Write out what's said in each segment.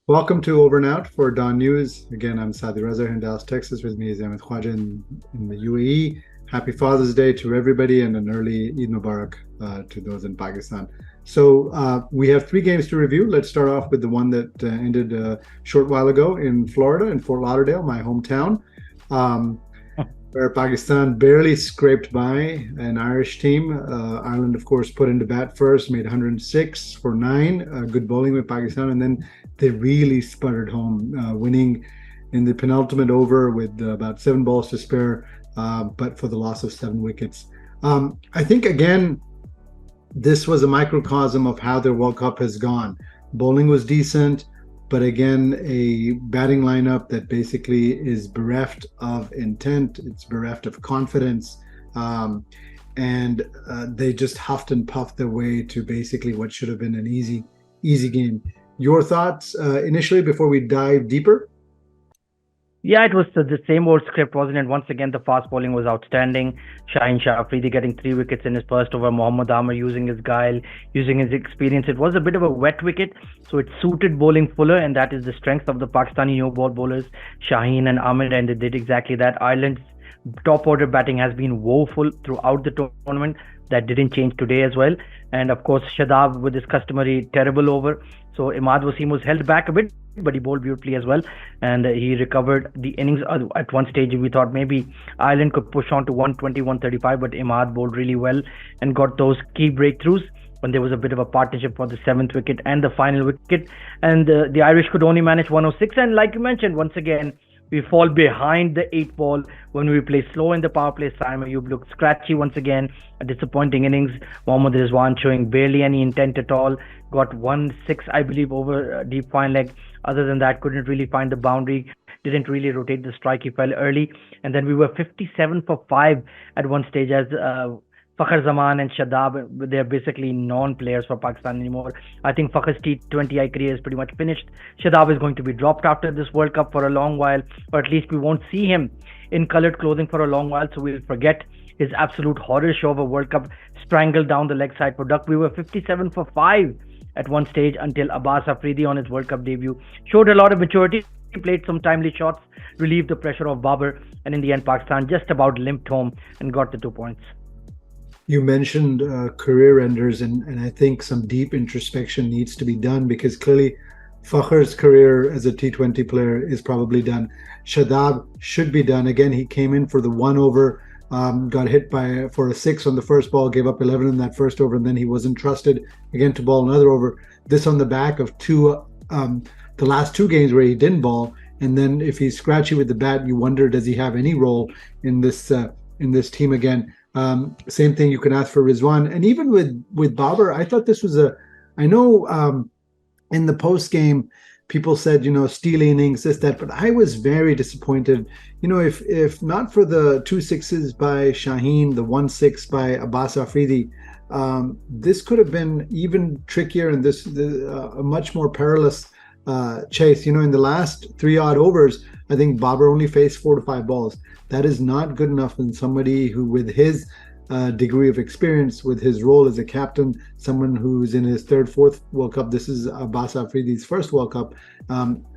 Welcome to Over and Out for Dawn News. Again, I'm Sadi Raza here in Dallas, Texas. With me is Ahmed Khwaja in the UAE. Happy Father's Day to everybody and an early Eid Mubarak to those in Pakistan. So we have three games to review. Let's start off with the one that ended a short while ago in Florida, in Fort Lauderdale, my hometown, where Pakistan barely scraped by an Irish team. Ireland, of course, put into bat first, made 106 for 9. Good bowling with Pakistan, and then they really sputtered home, winning in the penultimate over with about 7 balls to spare, but for the loss of 7 wickets. I think, again, this was a microcosm of how their World Cup has gone. Bowling was decent, but again, a batting lineup that basically is bereft of intent, it's bereft of confidence, and they just huffed and puffed their way to basically what should have been an easy game. Your thoughts initially before we dive deeper? Yeah, it was the same old script, wasn't it? Once again, the fast bowling was outstanding. Shaheen Shah Afridi getting 3 wickets in his first over. Mohammad Amar using his guile, using his experience. It was a bit of a wet wicket, so it suited bowling fuller, and that is the strength of the Pakistani new ball bowlers, Shaheen and Ahmed, and they did exactly that. Ireland's top order batting has been woeful throughout the tournament. That didn't change today as well. And of course, Shadab with his customary terrible over. So Imad Wasim was held back a bit, but he bowled beautifully as well. And he recovered the innings. At one stage, we thought maybe Ireland could push on to 120, 135, but Imad bowled really well and got those key breakthroughs when there was a bit of a partnership for the 7th wicket and the final wicket. And the Irish could only manage 106. And like you mentioned, once again, we fall behind the 8 ball when we play slow in the power play. Simon Ayub looked scratchy once again. A disappointing innings. Mohammad Rizwan showing barely any intent at all. Got 1-6, I believe, over deep fine leg. Other than that, couldn't really find the boundary. Didn't really rotate the strike. He fell early. And then we were 57 for 5 at one stage as Fakhar Zaman and Shadab, they're basically non-players for Pakistan anymore. I think Fakhar's T20I career is pretty much finished. Shadab is going to be dropped after this World Cup for a long while, or at least we won't see him in coloured clothing for a long while, so we'll forget his absolute horror show of a World Cup strangled down the leg side product. We were 57 for 5 at one stage until Abbas Afridi on his World Cup debut showed a lot of maturity. He played some timely shots, relieved the pressure of Babar, and in the end Pakistan just about limped home and got the 2 points. You mentioned career enders, and I think some deep introspection needs to be done because clearly Fakhar's career as a T20 player is probably done. Shadab should be done. Again, he came in for the 1 over, got hit for a 6 on the first ball, gave up 11 in that first over, and then he wasn't trusted again to bowl another over. This on the back of the last 2 games where he didn't bowl, and then if he's scratchy with the bat, you wonder, does he have any role in this team again? Same thing you can ask for Rizwan, and even with Babar, I thought this was I know in the post game people said steal innings, this that, but I was very disappointed. If not for the 2 sixes by Shaheen, the 1-6 by Abbas Afridi, this could have been even trickier and a much more perilous chase. In the last 3 odd overs, I think Babar only faced 4 to 5 balls. That is not good enough in somebody who, with his degree of experience, with his role as a captain, someone who's in his 3rd, 4th World Cup. This is Abbas Afridi's 1st World Cup.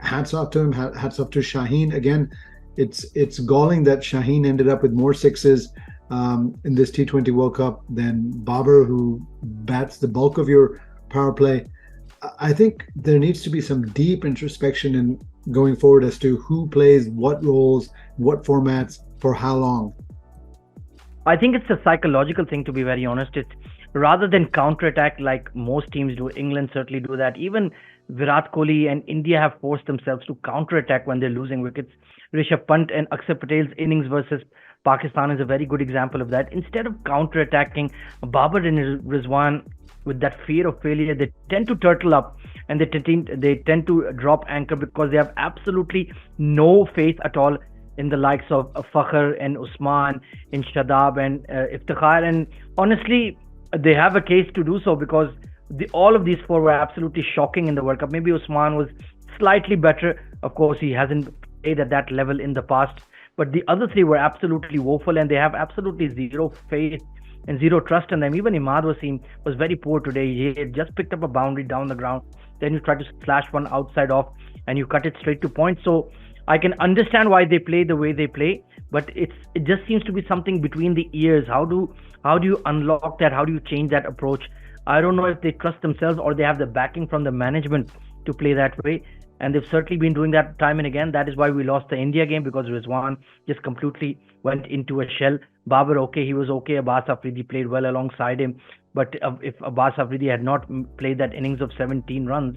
Hats off to him. Hats off to Shaheen. Again, it's galling that Shaheen ended up with more 6s in this T20 World Cup than Babar, who bats the bulk of your power play. I think there needs to be some deep introspection in going forward as to who plays what roles, what formats, for how long. I think it's a psychological thing, to be very honest. It's rather than counterattack like most teams do. England certainly do that. Even Viratkohli and India have forced themselves to counterattack when they're losing wickets. Rishabh Pant and Akshar Patel's innings versus Pakistan is a very good example of that. Instead of counterattacking, Babar and Rizwan, with that fear of failure, they tend to turtle up and they tend to drop anchor because they have absolutely no faith at all in the likes of Fakhar and Usman, in Shadab and Iftikhar. And honestly, they have a case to do so because all of these 4 were absolutely shocking in the World Cup. Maybe Usman was slightly better. Of course, he hasn't played at that level in the past. But the other 3 were absolutely woeful, and they have absolutely zero faith and zero trust in them. Even Imad Wasim was very poor today. He had just picked up a boundary down the ground. Then he tried to slash one outside off. and you cut it straight to points. So I can understand why they play the way they play, but it just seems to be something between the ears. How do you unlock that? How do you change that approach? I don't know if they trust themselves or they have the backing from the management to play that way. And they've certainly been doing that time and again. That is why we lost the India game, because Rizwan just completely went into a shell. Babar, okay, he was okay. Abbas Afridi played well alongside him. But if Abbas Afridi had not played that innings of 17 runs,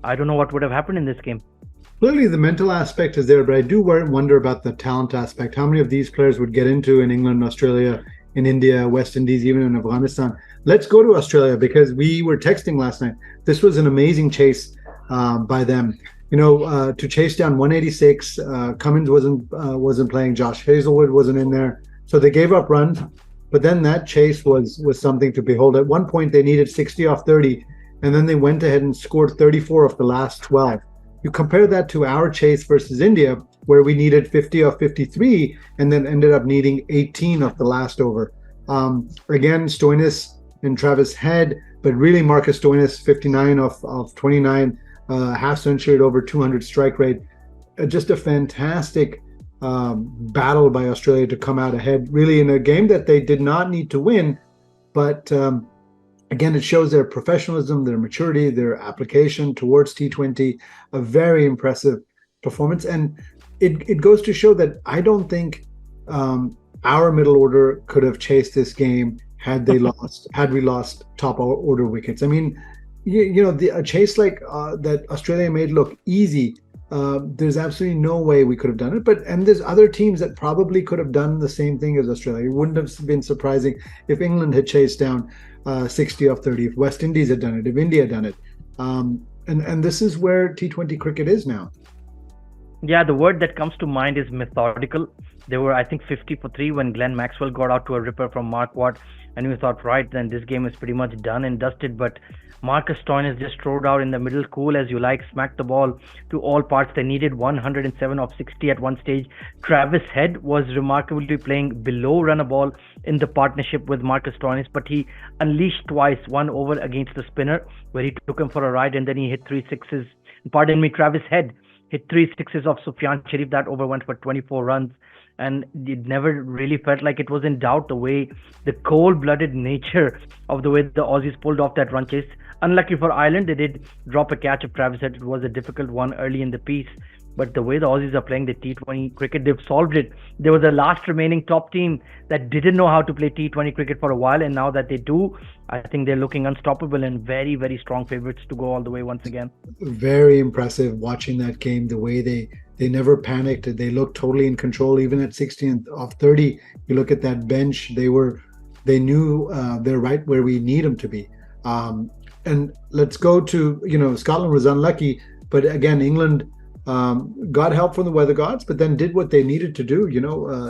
I don't know what would have happened in this game. Clearly, the mental aspect is there, but I do wonder about the talent aspect. How many of these players would get into in England, Australia, in India, West Indies, even in Afghanistan? Let's go to Australia, because we were texting last night. This was an amazing chase by them. To chase down 186. Cummins wasn't playing. Josh Hazlewood wasn't in there, so they gave up runs. But then that chase was something to behold. At one point, they needed 60 off 30, and then they went ahead and scored 34 of the last 12. You compare that to our chase versus India, where we needed 50 off 53, and then ended up needing 18 of the last over. Again, Stoinis and Travis Head, but really Marcus Stoinis, 59 of 29, half century, over 200 strike rate. Just a fantastic battle by Australia to come out ahead, really in a game that they did not need to win. But again, it shows their professionalism, their maturity, their application towards T20, a very impressive performance. And it goes to show that I don't think our middle order could have chased this game had we lost top order wickets. I mean, a chase like that Australia made look easy. There's absolutely no way we could have done it. And there's other teams that probably could have done the same thing as Australia. It wouldn't have been surprising if England had chased down 60 off 30, if West Indies had done it, if India had done it. And this is where T20 cricket is now. Yeah, the word that comes to mind is methodical. They were, I think, 50 for 3 when Glenn Maxwell got out to a ripper from Mark Watt. And we thought, right, then this game is pretty much done and dusted. But Marcus Stoinis just strode out in the middle, cool as you like, smacked the ball to all parts. They needed 107 off 60 at one stage. Travis Head was remarkably playing below run a ball in the partnership with Marcus Stoinis, but he unleashed twice, one over against the spinner where he took him for a ride, and then he hit 3 sixes. Pardon me, Travis Head hit 3 sixes off Sufyan Sharif. That over went for 24 runs. And it never really felt like it was in doubt, the way, the cold-blooded nature of the way the Aussies pulled off that run chase. Unlucky for Ireland, they did drop a catch of Travis Head. It was a difficult one early in the piece. But the way the Aussies are playing the T20 cricket, they've solved it. They were the last remaining top team that didn't know how to play T20 cricket for a while. And now that they do, I think they're looking unstoppable and very, very strong favorites to go all the way once again. Very impressive watching that game, the way they never panicked. They looked totally in control, even at 16 off 30. You look at that bench, they knew they're right where we need them to be. And let's go to, Scotland was unlucky, but again, England got help from the weather gods, but then did what they needed to do,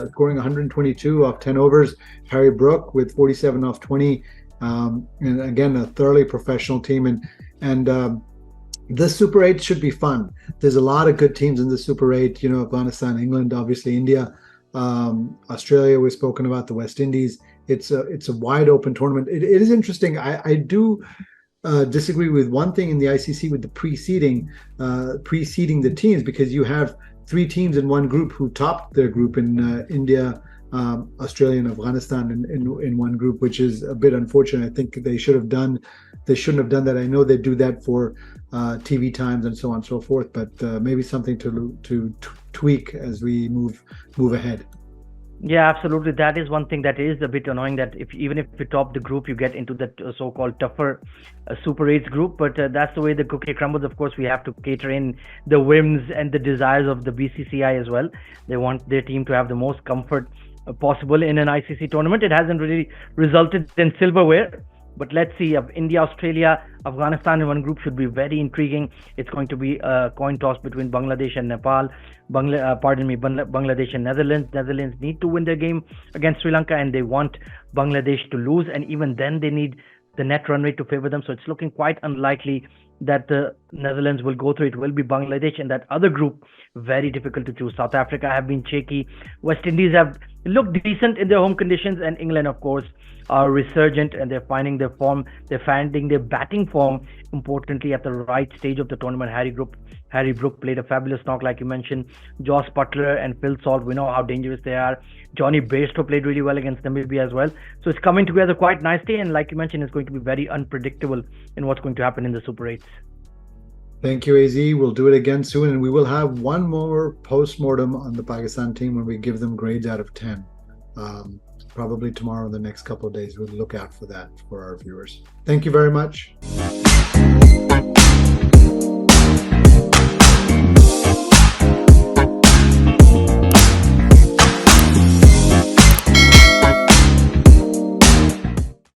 scoring 122 off 10 overs. Harry Brook with 47 off 20. And again, a thoroughly professional team. And this Super 8 should be fun. There's a lot of good teams in the Super 8, Afghanistan, England, obviously India, Australia, we've spoken about, the West Indies. It's a wide open tournament. It is interesting. I do disagree with one thing in the ICC with the preceding the teams, because you have 3 teams in one group who topped their group in India, Australia, and Afghanistan in one group, which is a bit unfortunate. I think they shouldn't have done that. I know they do that for TV times and so on and so forth, but maybe something to tweak as we move ahead. Yeah, absolutely. That is one thing that is a bit annoying, that even if you top the group, you get into the so-called tougher Super 8s group. But that's the way the cookie crumbles. Of course, we have to cater in the whims and the desires of the BCCI as well. They want their team to have the most comfort possible in an ICC tournament. It hasn't really resulted in silverware. But let's see, India, Australia, Afghanistan in one group should be very intriguing. It's going to be a coin toss between Bangladesh and Nepal. Bangladesh and Netherlands. Netherlands need to win their game against Sri Lanka, and they want Bangladesh to lose. And even then, they need the net run rate to favor them. So it's looking quite unlikely that the Netherlands will go through, it will be Bangladesh, and that other group, very difficult to choose. South Africa have been shaky. West Indies have looked decent in their home conditions, and England, of course, are resurgent, and they're finding their form. They're finding their batting form, importantly, at the right stage of the tournament. Harry Brook played a fabulous knock, like you mentioned. Joss Butler and Phil Salt, we know how dangerous they are. Johnny Bairstow played really well against Namibia as well. So it's coming together quite nicely, and like you mentioned, it's going to be very unpredictable in what's going to happen in the Super 8s. Thank you, AZ. We'll do it again soon, and we will have one more post-mortem on the Pakistan team when we give them grades out of 10. Probably tomorrow in the next couple of days. We'll look out for that for our viewers. Thank you very much.